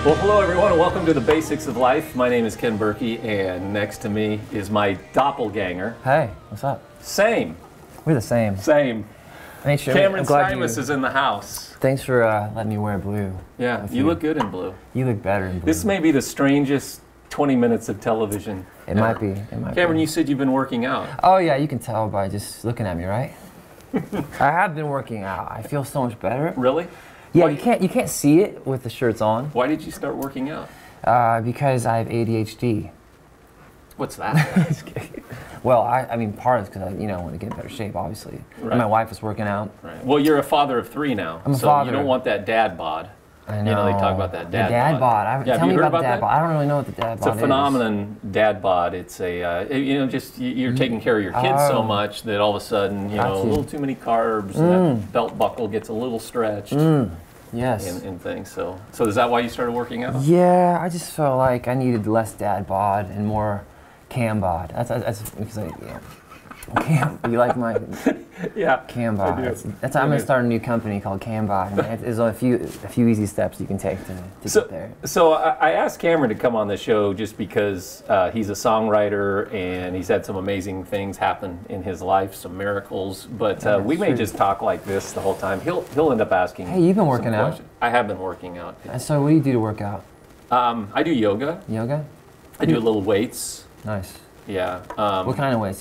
Well, hello everyone, and welcome to The Basics of Life. My name is Ken Burkey, and next to me is my doppelganger. Hey, what's up? Same. We're the same. Same. Thanks, Cameron Stymeist is in the house. Thanks for letting me wear blue. Yeah, you look good in blue. You look better in blue. This may be the strangest 20 minutes of television. It might be. It might Cameron, be. you said you've been working out. Oh yeah, you can tell by just looking at me, right? I have been working out. I feel so much better. Really? Yeah, Why- you can't see it with the shirts on. Why did you start working out? Because I have ADHD. What's that? Well, I mean, part is because I want to get in better shape, obviously. Right. And my wife is working out. Right. Well, you're a father of 3 now, I'm a so father. you don't want that dad bod. I know. You know, they talk about that dad bod. Yeah, Tell have me you heard about the dad that? bod. I don't really know what the dad bod is. It's a phenomenon, dad bod. It's a, just you're taking care of your kids so much that all of a sudden, a little too many carbs, that belt buckle gets a little stretched. Yes. And things. So is that why you started working out? Yeah, I just felt like I needed less dad bod and more cam bod. That's because Cam, you like my Yeah. cam bod? I do. That's I'm gonna start a new company called Cam bod. And there's a few easy steps you can take to get there. So I asked Cameron to come on the show just because he's a songwriter and he's had some amazing things happen in his life, some miracles. But we may just talk like this the whole time. He'll end up asking. Hey, you've been working some out. questions. I have been working out. And so what do you do to work out? I do yoga. Yoga? I do a little weights. Nice. Yeah. What kind of weights?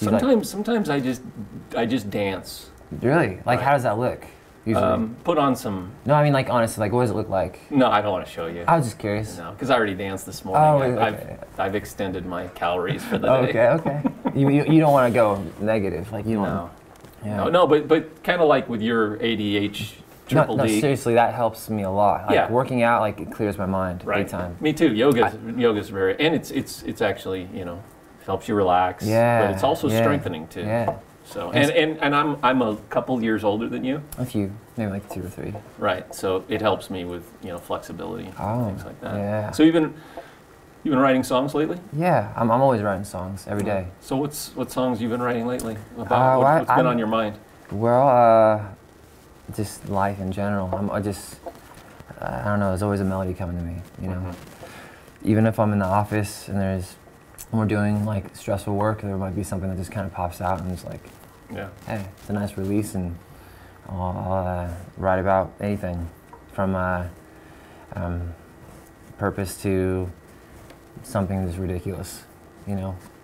Sometimes I just dance. Really? Like how does that look? Usually. Put on some. No, I mean like honestly, like what does it look like? No, I don't want to show you. I was just curious. No, because I already danced this morning. Oh, okay. I've extended my calories for the day. Okay. You don't want to go negative, like you don't. No. Yeah. No, but kind of like with your ADHD. No, seriously, that helps me a lot. Like Yeah. working out, like it clears my mind Right. big time. Me too. Yoga's very, and it's actually helps you relax. Yeah. But it's also strengthening too. Yeah. So and I'm a couple years older than you. A few, maybe like 2 or 3. Right. So it helps me with flexibility and things like that. Yeah. So you've been writing songs lately? Yeah, I'm always writing songs every day. So what songs you've been writing lately? About what's been on your mind? Well, just life in general. I don't know. There's always a melody coming to me. Even if I'm in the office and we're doing like stressful work, there might be something that just kind of pops out and it's like, Yeah. hey, it's a nice release, and I'll write about anything from purpose to something that's ridiculous.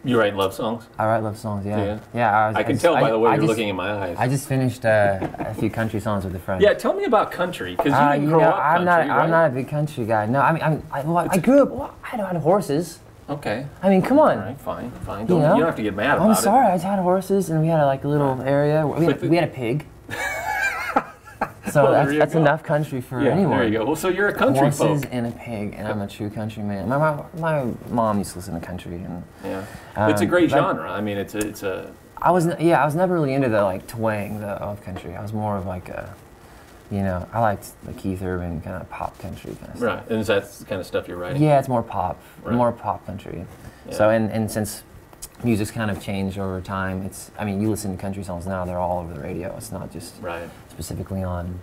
You write love songs? I write love songs. Yeah. Yeah. I can tell by the way you're looking in my eyes. I just finished a few country songs with a friend. Yeah, tell me about country, because you didn't grow up country, right? I'm not a big country guy. No, I grew up. Well, I had horses. Okay. I mean, come on. All right, fine. You don't have to get mad about it. I'm sorry. I had horses, and we had a little area. We had a pig. So that's enough country for anyone. There you go. Well, so you're a country folk. Horses and a pig, and I'm a true country man. My mom used to listen to country, and it's a great genre. I mean, it's a. I was never really into the twang of country. I was more of like a, I liked the Keith Urban kind of pop country kind of stuff. Right, and is that the kind of stuff you're writing? Yeah, it's more pop, Right. more pop country. Yeah. So and since music's kind of changed over time, you listen to country songs now, they're all over the radio. It's not just specifically on,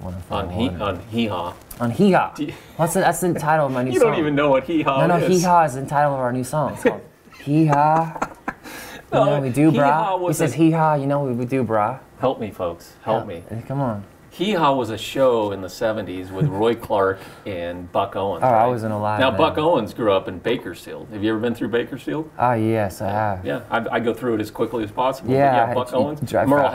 104.1. On Hee Haw. On Hee Haw. That's the title of my new song. You don't even know what Hee Haw is. No, Hee Haw is the title of our new song. It's called Hee Haw. We do brah. He says hee haw, we do brah. Help me, folks. Help me. Come on. Hee Haw was a show in the 70s with Roy Clark and Buck Owens. Oh, right? I wasn't alive Now, then. Buck Owens grew up in Bakersfield. Have you ever been through Bakersfield? Oh, yes, I have. Yeah, I go through it as quickly as possible. Yeah, Buck you Owens. drive Merle fast.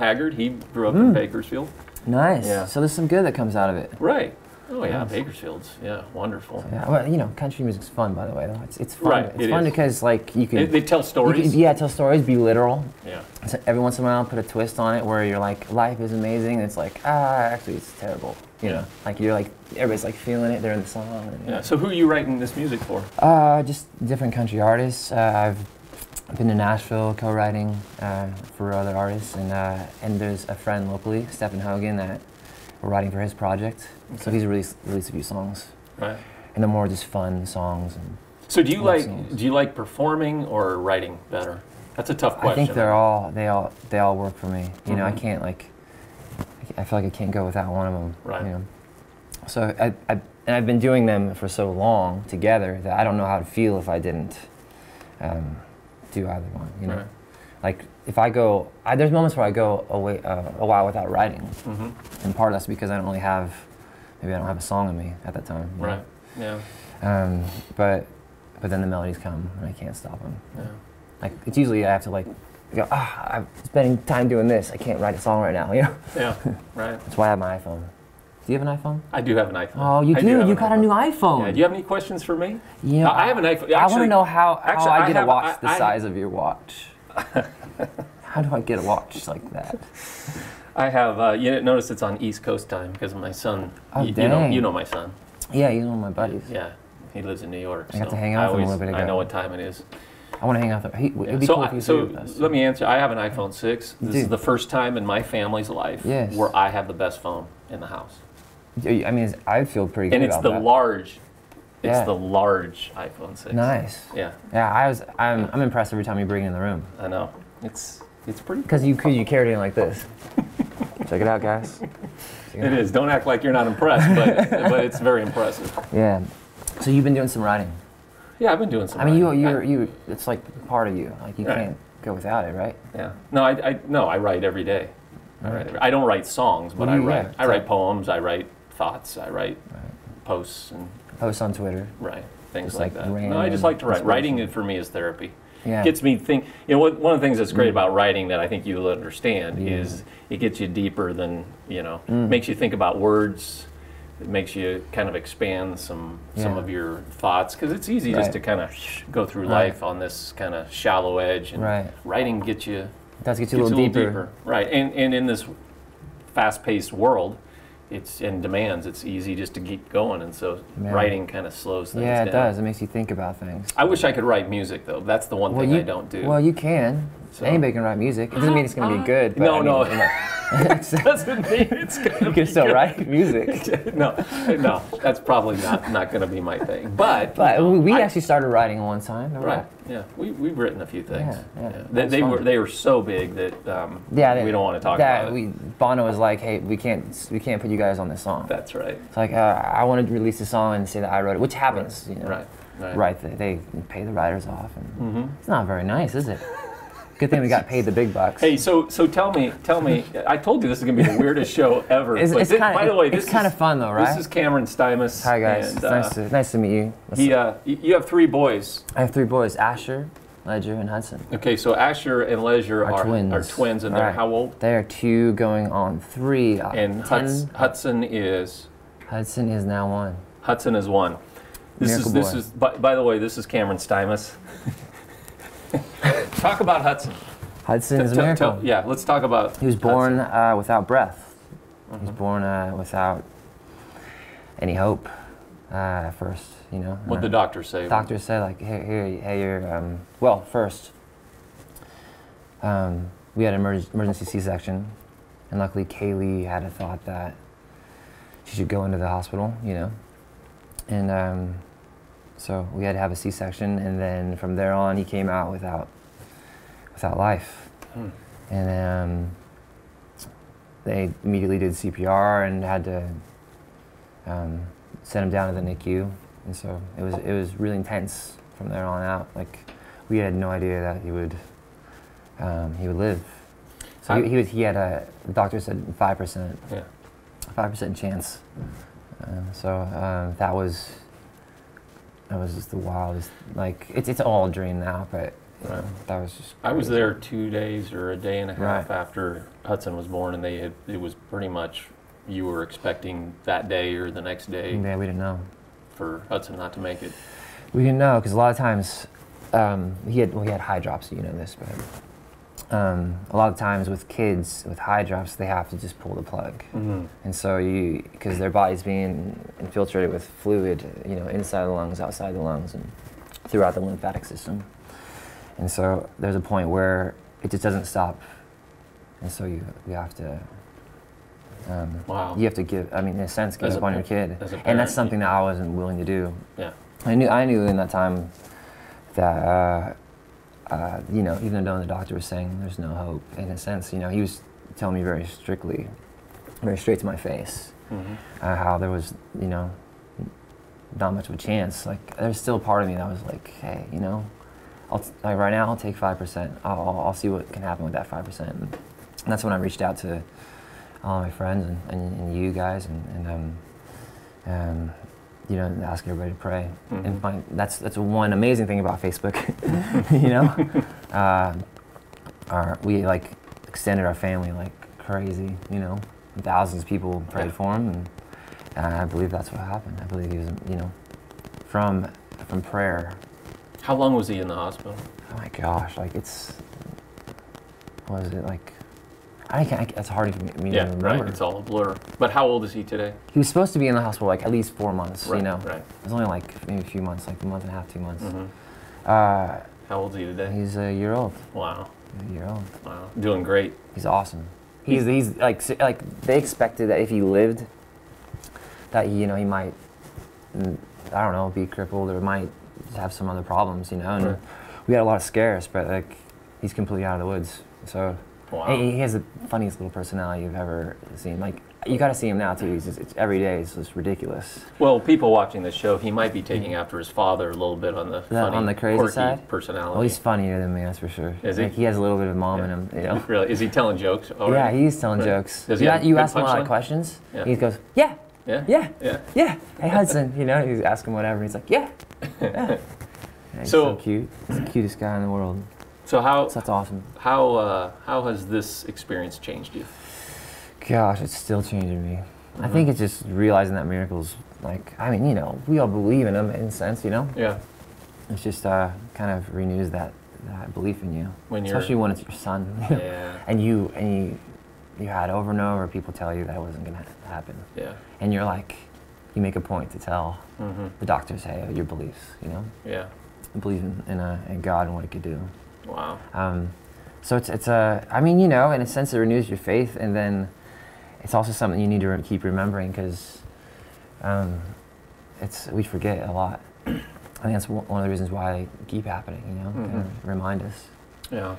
Haggard, he grew up in Bakersfield. Nice. Yeah. So there's some good that comes out of it. Right. Oh, yeah, Nice. Bakersfield's, wonderful. Yeah, well, country music's fun, by the way. Though it's fun. Right, It's it fun is. because you can. They tell stories. Tell stories, be literal. Yeah. So every once in a while, put a twist on it where you're like, life is amazing. And it's like, actually, it's terrible. You're like, everybody's feeling it. They're in the song. And, Yeah. So who are you writing this music for? Just different country artists. I've been to Nashville co-writing for other artists, and there's a friend locally, Stephen Hogan, that we're writing for his project. Okay. So he's released a few songs. Right. And they're more just fun songs. So do you like performing or writing better? That's a tough question. I think they all work for me. I can't I feel like I can't go without one of them. Right. So and I've been doing them for so long together that I don't know how to feel if I didn't do either one. You know, Right. like if I go, there's moments where I go away a while without writing, and part of that's because I don't really have, maybe I don't have a song in me at that time. You Right. know? Yeah. But then the melodies come and I can't stop them. Yeah. Like it's usually I have to like go, I'm spending time doing this. I can't write a song right now. You know. Yeah. Right. That's why I have my iPhone. Do you have an iPhone? I do have an iPhone. Oh, you I do? have You an got a iPhone. new iPhone. Yeah. Do you have any questions for me? Yeah. I have an iPhone. I want to know how I get a watch the I- size of your watch. How do I get a watch like that? I have. You didn't notice it's on East Coast time because my son. Oh, you dang. know my son. Yeah, he's one of my buddies. Yeah. He lives in New York. I got so to hang out with him a little bit I ago. know what time it is. I want to hang out there. It'd be So, cool if you so stayed with us. let me answer. I have an iPhone 6. This is Dude. the first time in my family's life Yes. where I have the best phone in the house. I mean, I feel pretty good And it's about the that. large. It's Yeah. the large iPhone 6. Nice. Yeah, Yeah, I'm impressed every time you bring it in the room. I know. It's pretty. Because you carried it in like this. Check it out, guys. It is. Don't act like you're not impressed, but it's very impressive. Yeah. So you've been doing some writing. Yeah, I've been doing some. I mean, writing. you. It's like part of you. Like you Right. can't go without it, right? Yeah. No, I write every day. I don't write songs, but Well, I you- write. yeah, I write poems. I write thoughts. I write posts and Post on Twitter. things Just like like that. No, I random just like to write. Writing inspiration. for me is therapy. Yeah. Gets me think. You know, one of the things that's great about writing that I think you'll understand is it gets you deeper than makes you think about words. It makes you kind of expand some Yeah. of your thoughts because it's easy just Right. to kind of go through Right. life on this kind of shallow edge. And Right. writing gets you. It does get you a Gets little deeper. Right, and in this fast-paced world, it's in demands. It's easy just to keep going, and so Yeah. writing kind of slows things Yeah, down. it does. It makes you think about things. I wish I could write music though. That's the one thing I don't do. Well, you can. So- Anybody can write music. It doesn't mean it's going to be good. But No, I mean, no. you know, doesn't mean it's gonna you can be still good. write music. No, that's probably not going to be my thing. But But we I- actually started writing one time. Remember right, that? yeah, we've written a few things. Yeah. They That's fun. were so big that Yeah, we don't want to talk that about it. Bono was like, "Hey, we can't put you guys on this song." That's right. It's like I want to release a song and say that I wrote it, which happens, you know. Right. Right. They pay the writers off, and it's not very nice, is it? Good thing we got paid the big bucks. Hey, so tell me. I told you this is gonna be the weirdest show ever. It's But by the way, this it's kind is of fun though, right? This is Cameron Stymeist. Hi guys, And, it's nice to meet you. you have 3 boys. I have 3 boys: Asher, Ledger, and Hudson. Okay, so Asher and Leisure Are twins. and they're Right. how old? They are 2 going on 3. And 10. Hudson is Hudson is now 1. 1. Miracle This boy. is by the way, this is Cameron Stymeist. Talk about Hudson. Hudson is a miracle. Yeah, let's talk about. He was born Hudson. without breath. He was born without any hope at first, you know. What'd the doctor say? Doctors say like, hey, you're. Well, first, we had an emergency C-section, and luckily Kaylee had a thought that she should go into the hospital, you know, and so we had to have a C-section, and then from there on, he came out without life, and then they immediately did CPR and had to send him down to the NICU, and so it was really intense from there on out. Like we had no idea that he would live. So he had the doctor said 5%, Yeah. 5% chance. So that was just the wildest. Like it's all a dream now, but Right. that was just. I was crazy. there 2 days or a day and a half Right. after Hudson was born, and it was pretty much you were expecting that day or the next day Yeah, we didn't know. for Hudson not to make it. We didn't know because a lot of times he had high drops. You know this, but a lot of times with kids with high drops, they have to just pull the plug, and so because their body's being infiltrated with fluid, you know, inside the lungs, outside the lungs, and throughout the lymphatic system, and so there's a point where it just doesn't stop, and so you have to. Wow. You have to give. I mean, in a sense, give As up a on pa- your kid, as a and parent, that's something that I wasn't willing to do. Yeah. I knew in that time that you know, even though the doctor was saying there's no hope, in a sense, you know, he was telling me very straight to my face, how there was, you know, not much of a chance. Like, there's still a part of me that was like, hey, you know, like right now I'll take 5%. I'll see what can happen with that 5%. And that's when I reached out to all my friends and you guys and you know, ask everybody to pray. And that's one amazing thing about Facebook. You know, we like extended our family like crazy. You know, thousands of people prayed for him, and I believe that's what happened. I believe he was, you know, from prayer. How long was he in the hospital? Oh my gosh, like what was it like? I can't. It's hard for me to remember. Right. It's all a blur. But how old is he today? He was supposed to be in the hospital like at least 4 months. Right, you know, right. It was only like maybe a few months, like a month and a half, 2 months. How old is he today? He's a year old. Wow. A year old. Wow. Doing great. He's awesome. He's like they expected that if he lived, that you know he might, I don't know, be crippled or might have some other problems. You know, and we had a lot of scares, but like he's completely out of the woods. So. Wow. He has the funniest little personality you've ever seen. Like, you got to see him now too. It's every day. It's just ridiculous. Well, people watching this show, he might be taking after his father a little bit on the funny, on the crazy quirky side. personality. Well, he's funnier than me, that's for sure. Is he? Like, he has a little bit of mom in him. You know. Really? Is he telling jokes already? Yeah, he's telling jokes. Does he you ask him a lot of questions. Yeah. He goes, yeah. Yeah. Yeah. Yeah. Yeah. Hey Hudson, you know, he's asking whatever. He's like, yeah. Yeah. He's so cute. He's the cutest guy in the world. So that's awesome. How has this experience changed you? Gosh, it's still changing me. I think it's just realizing that miracles, like, I mean, you know, we all believe in them in a sense, you know? Yeah. It's just kind of renews that belief in you. Especially when it's your son. Yeah. and you had over and over people tell you that it wasn't going to happen. Yeah. And you're like, you make a point to tell the doctors, hey, your beliefs, you know? Yeah. Believe in God and what it could do. Wow. So it's I mean, you know, in a sense it renews your faith, and then it's also something you need to keep remembering because we forget a lot. I think that's one of the reasons why they keep happening, you know, kind of remind us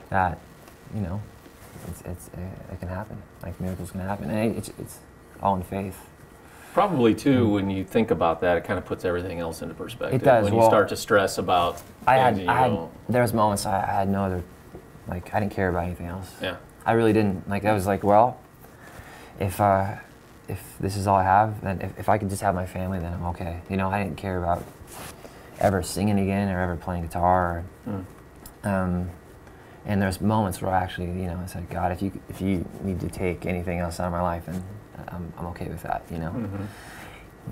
that, you know, it can happen, like miracles can happen, and it's all in faith. Probably too, when you think about that, it kind of puts everything else into perspective. It does. When you start to stress about there was moments I had no other, like, I didn't care about anything else. Yeah. I really didn't. Like, I was like, well, if this is all I have, then if I could just have my family, then I'm okay. You know, I didn't care about ever singing again or ever playing guitar. And there's moments where I actually, you know, I said, God, if you need to take anything else out of my life, then I'm okay with that, you know.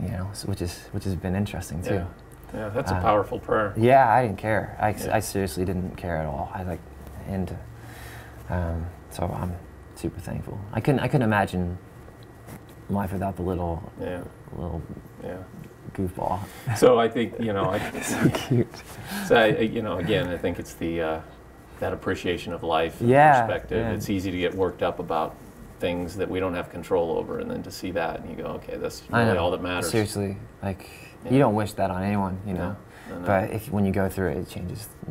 You know, so which has been interesting too. Yeah, that's a powerful prayer. Yeah, I didn't care. I seriously didn't care at all. So I'm super thankful. I couldn't imagine life without the little goofball. So I think, you know, so cute. So you know, again, I think it's the that appreciation of life and perspective. Yeah. It's easy to get worked up about things that we don't have control over, and then to see that and you go, okay, that's really all that matters. Seriously, like you don't wish that on anyone, you know. No. But when you go through it, it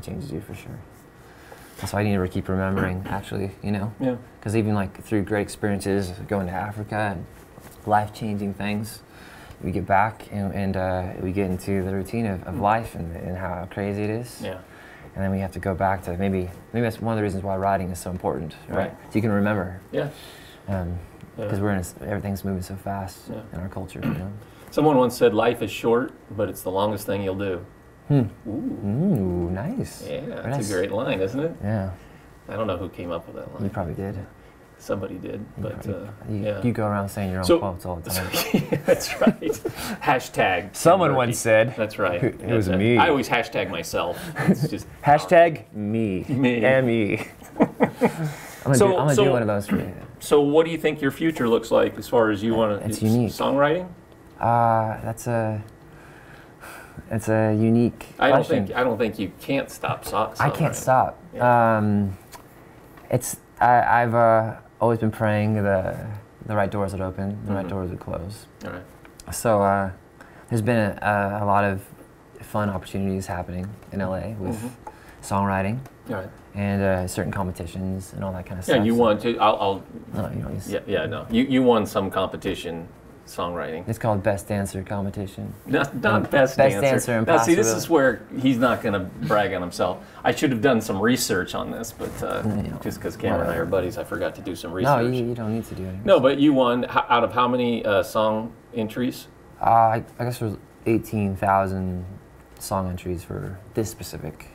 changes you for sure. That's why I need to keep remembering, actually, you know. Yeah. Because even like through great experiences, going to Africa and life-changing things, we get back and we get into the routine of life and how crazy it is. Yeah. And then we have to go back to maybe that's one of the reasons why writing is so important, right? So you can remember. Yeah. Because everything's moving so fast in our culture. You know? Someone once said, "Life is short, but it's the longest thing you'll do." Ooh, nice. Yeah, that's a great line, isn't it? Yeah. I don't know who came up with that line. You probably did. Somebody did, but you go around saying your own quotes all the time. That's right. Hashtag. Someone once said. That's right. It was me. I always hashtag myself. It's just hashtag me. Me. I'm gonna do one of those for you. So, what do you think your future looks like as far as you want to? It's unique. Songwriting. It's a unique question. I don't think you can't stop songwriting. I can't stop. Yeah. I've always been praying the right doors would open, the right doors would close. All right. So there's been a lot of fun opportunities happening in LA with songwriting. All right. And certain competitions and all that kind of stuff. Yeah, you won to. No, you don't use. Yeah, no. You won some competition songwriting? It's called Best Dancer Competition. Not Best Dancer. Now, see, this is where he's not going to brag on himself. I should have done some research on this, but just because Cameron and I are buddies, I forgot to do some research. No, you don't need to do anything. No, but you won out of how many song entries? I guess there was 18,000 song entries for this specific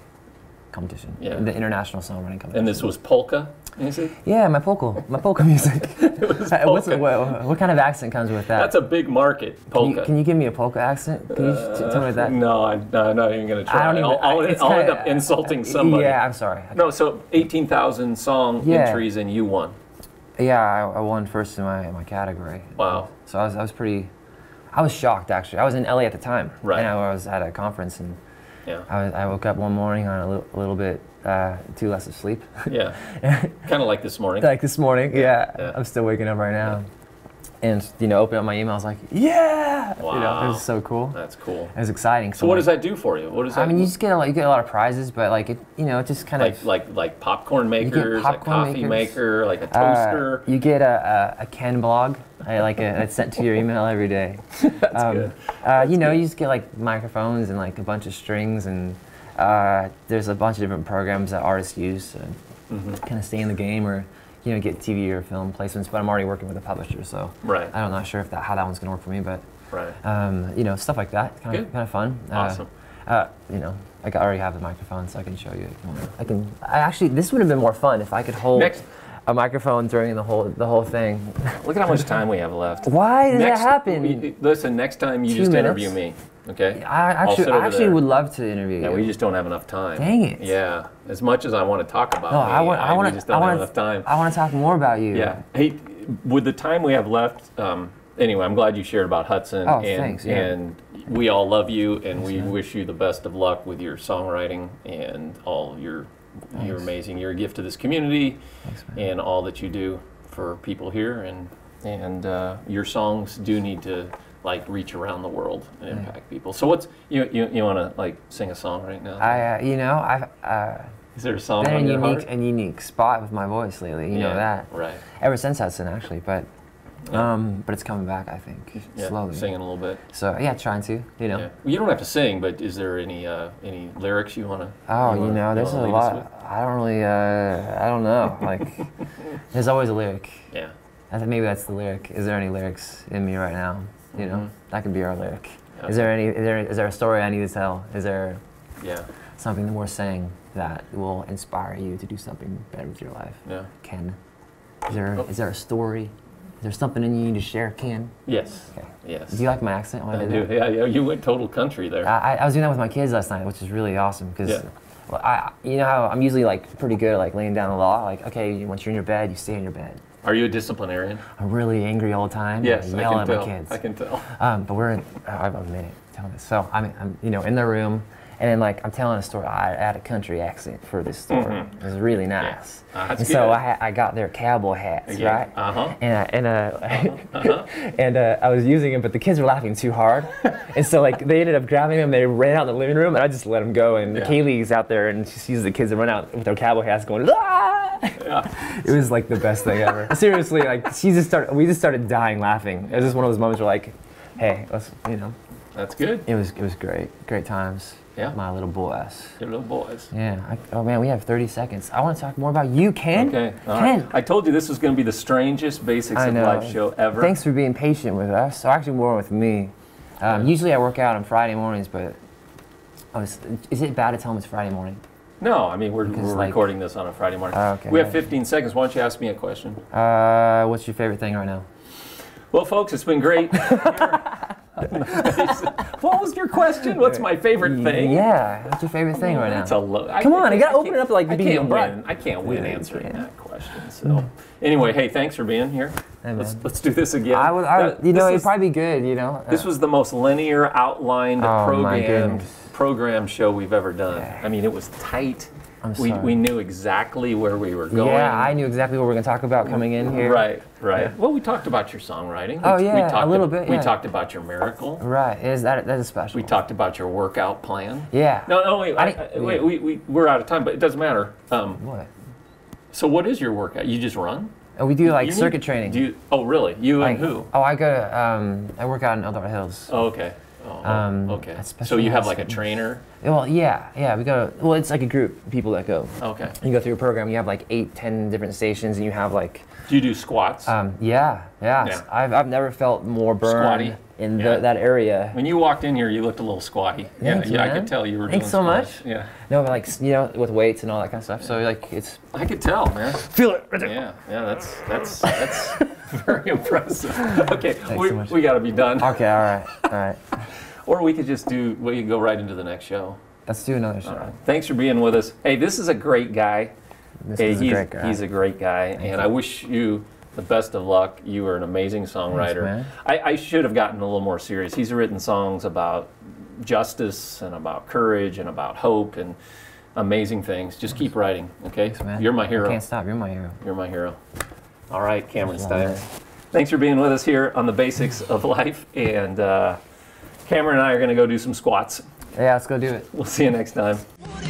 competition. Yeah. The International Songwriting Competition. And this was polka music? Yeah, my polka music. What kind of accent comes with that? That's a big market, polka. Can you give me a polka accent? Can you tell me that? No, I'm not even going to try. I'll end up insulting somebody. Yeah, I'm sorry. No, so 18,000 song entries and you won. Yeah, I won first in my category. Wow. So I was shocked actually. I was in LA at the time. Right. And I was at a conference and yeah. I woke up one morning on a little bit too less of sleep. Yeah. Kind of like this morning. Like this morning, yeah. Yeah. I'm still waking up right now. And open up my email, I was like, yeah! Wow. It was so cool. That's cool. It was exciting. So what does that do for you? What does that I mean, you get a lot of prizes, but like it just kind of like popcorn makers, a coffee maker, like a toaster. You get a Ken blog. It's sent to your email every day. That's good. You just get like microphones and like a bunch of strings, and there's a bunch of different programs that artists use to kind of stay in the game or get TV or film placements. But I'm already working with a publisher, so right. I'm not sure how that one's gonna work for me, but right. Stuff like that, kind of fun. Awesome. I already have the microphone, so I can show you. Actually, this would have been more fun if I could hold a microphone during the whole thing. Look at how much time we have left. Why did that happen? Listen, next time you just interview me, okay? I actually would love to interview you. Yeah, we just don't have enough time. Dang it. Yeah, as much as I want to talk about we just don't have enough time. I want to talk more about you. Yeah. Hey, with the time we have left, anyway, I'm glad you shared about Hudson. Oh, thanks. Yeah. And we all love you, and we wish you the best of luck with your songwriting and all your. Thanks. You're amazing. You're a gift to this community. Thanks, and all that you do for people here, and your songs do need to reach around the world and impact people. So what's you want to sing a song right now? I've is there a song been on your heart? a unique spot with my voice lately. You know that, right? Ever since Hudson, actually, but it's coming back, I think, slowly. Singing a little bit. So trying to, Yeah. Well, you don't have to sing, but is there any lyrics you want to? Oh, there's a lot. I don't really, I don't know. There's always a lyric. Yeah. I think maybe that's the lyric. Is there any lyrics in me right now? That could be our lyric. Okay. Is there a story I need to tell? Is there something that we're saying that will inspire you to do something better with your life? Yeah. Ken, is there a story? Is there something in you need to share, Ken? Yes. Okay. Yes. Do you like my accent? I do. Yeah, you went total country there. I was doing that with my kids last night, which is really awesome because, you know how I'm usually pretty good at laying down the law. Okay, once you're in your bed, you stay in your bed. Are you a disciplinarian? I'm really angry all the time. Yes, I yell at my kids. I can tell. But we're in. I've admitted telling this. So I'm in the room. And then I'm telling a story. I had a country accent for this story. It was really nice. Yeah. And so I got their cowboy hats, right? And I was using them, but the kids were laughing too hard. And so they ended up grabbing them. They ran out in the living room, and I just let them go. And Kaylee's out there, and she sees the kids that run out with their cowboy hats going, ah! It was the best thing ever. Seriously, we just started dying laughing. It was just one of those moments where hey, let's, That's good. It was great times. Yeah. My little boys. Your little boys. Yeah. Oh man, we have 30 seconds. I want to talk more about you, Ken. Okay. Ken. Right. I told you this was going to be the strangest Basics of Life show ever. Thanks for being patient with us. So actually more with me. Usually I work out on Friday mornings, but is it bad to tell them it's Friday morning? No, I mean we're recording this on a Friday morning. Okay. We have 15 seconds. Why don't you ask me a question? What's your favorite thing right now? Well, folks, it's been great. What was your question? What's my favorite thing? Yeah, what's your favorite thing right now? That's a Come on, I gotta open it up I can't win answering that question. So, anyway, hey, thanks for being here. Hey, let's do this again. It'd probably be good. This was the most linear outlined program show we've ever done. Yeah. I mean, it was tight. We knew exactly where we were going. Yeah, I knew exactly what we were going to talk about coming in here. Right. Yeah. Well, we talked about your songwriting. A little bit. We talked about your miracle. Right. That is special. We talked about your workout plan. Yeah. No, wait. We're out of time, but it doesn't matter. What? So what is your workout? You just run? And we do like circuit training. Do you, oh, really? You like, and who? Oh, I go to, I work out in Eldorado Hills. Oh, okay. Okay. Especially So you have like a fitness. trainer? Well, yeah, we go, well, it's like a group of people that go. Okay. You go through a program, you have like 8, 10 different stations, and you have like... Do you do squats? Yeah. I've never felt more burn Squatty? in that area. When you walked in here, you looked a little squatty. Thanks, I man. could tell you were Thanks doing so squats. much. Yeah. No, but like, you know, with weights and all that kind of stuff. So like, it's... I could tell, man. Feel it right there. Yeah, that's very impressive. Okay, so much. we got to be done. Okay, all right. Or we could just we could go right into the next show. Let's do another show. All right. Thanks for being with us. Hey, this is a great guy. He's a great guy. He's a great guy, and I wish you the best of luck. You are an amazing songwriter. Thanks, man. I should have gotten a little more serious. He's written songs about justice and about courage and about hope and amazing things. Just keep writing, okay? Thanks, man. You're my hero. I can't stop. You're my hero. You're my hero. All right, Cameron That's a long Stymeist. Thanks for being with us here on the Basics of Life, and Cameron and I are going to go do some squats. Yeah, let's go do it. We'll see you next time. What